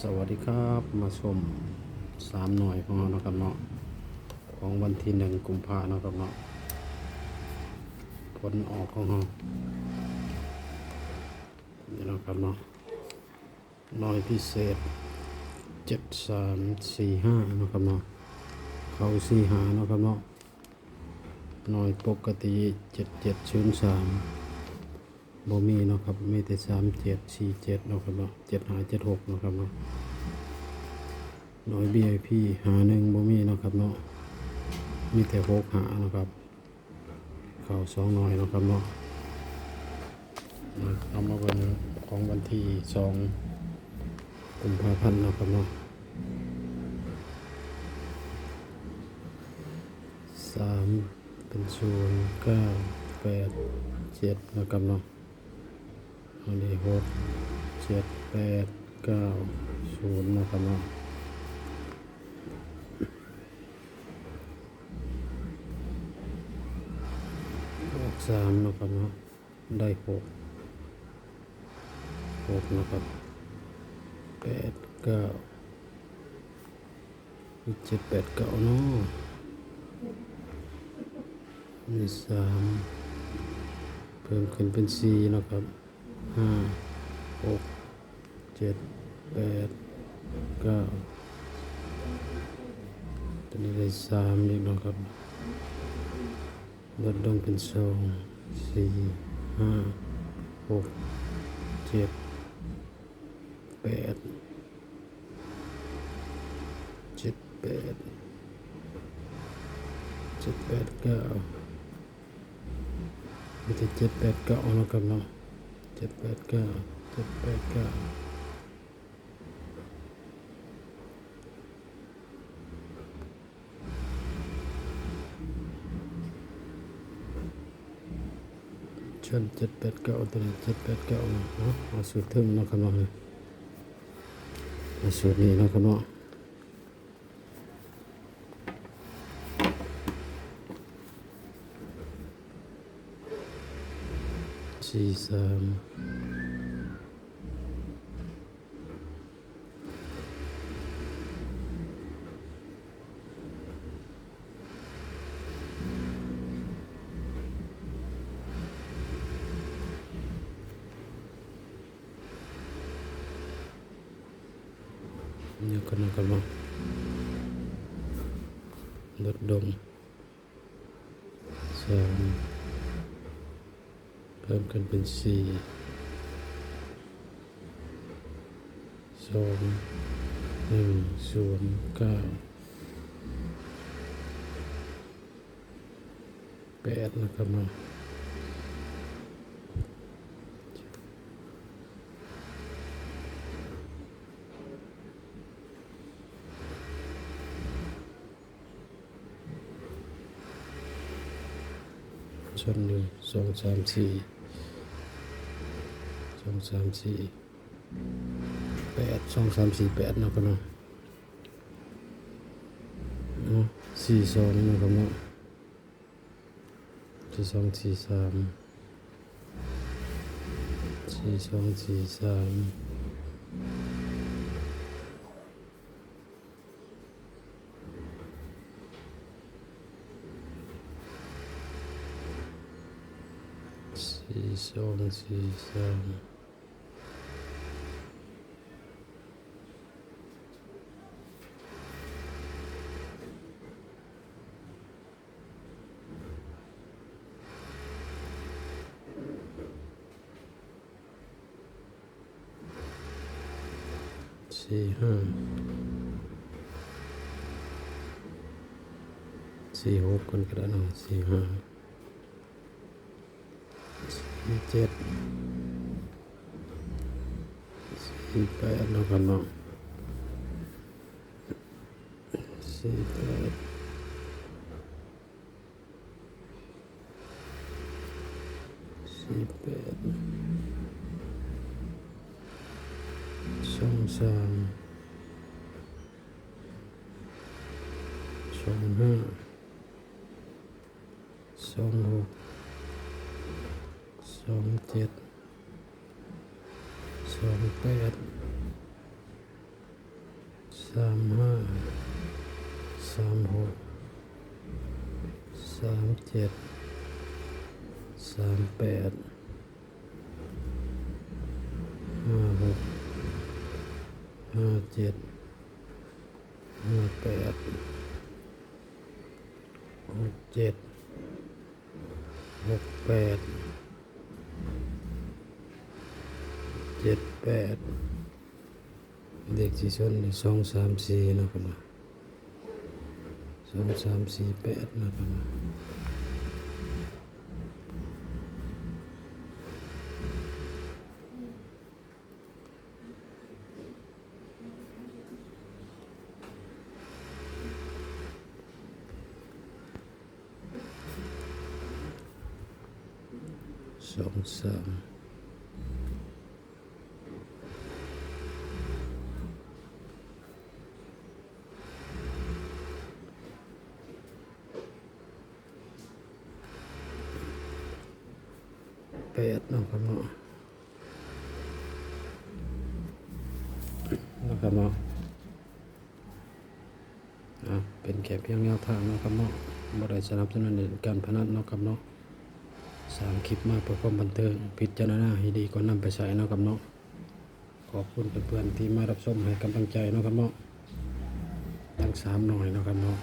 สวัสดีครับมาชม3 หน่วยของเรานะครับเนาะของวันที่1 กุมภาพันธ์นะครับเนาะผลออกของเรานี่นะครับเนาะหน่วยพิเศษ7345นะครับเนาะเขา45นะครับเนาะหน่วยปกติ7703บ่มีนะครับมีแต่3747นะครับเนาะ7576นะครับเนาะหน่วย VIP 51บ่มีนะครับเนาะมีแต่65นะครับเข้า2หน่วยนะครับเนาะเอามาเป็นของวันที่2 กุมภาพันธ์นะครับเนาะ3เป็น0987นะครับเนาะอันนี้6789นะครับเนาะ3นะครับเนาะได้6นะครับ89 789เนาะมี3เพิ่มขึ้นเป็น4นะครับ5 6 7 8 9ตัวนี้ได้3อีกนะครับลดลงเป็น2 4 5 6 7 8 7 8 9มีแต่789นะครับเนาะ789ชน789ตัวนี้789เนาะเอาสูตรถึงนะครับเนาะเอาสูตรนี้นะครับเนาะ43นี่ก็นะครับเนาะลดลง3เพิ่มขึ้นเป็น4 2 1 0 9 8นะครับเนาะชน1 2 3 4 2 3 4 8 2 3 4 8นะครับเนาะ42นะครับเนาะ42 43 42 43 42 4345 46คนก็ได้เนาะ45 47 48นะครับเนาะ48 48 23 25 26 27 28 35 36 37 38 56 57 58 67 68 78เลขที่ชน234นะครับนะ2348นะครับนะ238นะครับเนาะนะครับเนาะเป็นแค่เพียงแนวทางนะครับเนาะบ่ได้สนับสนุนการพนันเนาะครับเนาะสร้างคลิปมาเพื่อความบันเทิงพิจารณาให้ดีก่อนนำไปใช้เนาะครับเนาะขอบคุณเพื่อนๆที่มารับชมให้กำลังใจเนาะครับเนาะทั้ง3หน่อยเนาะครับเนาะ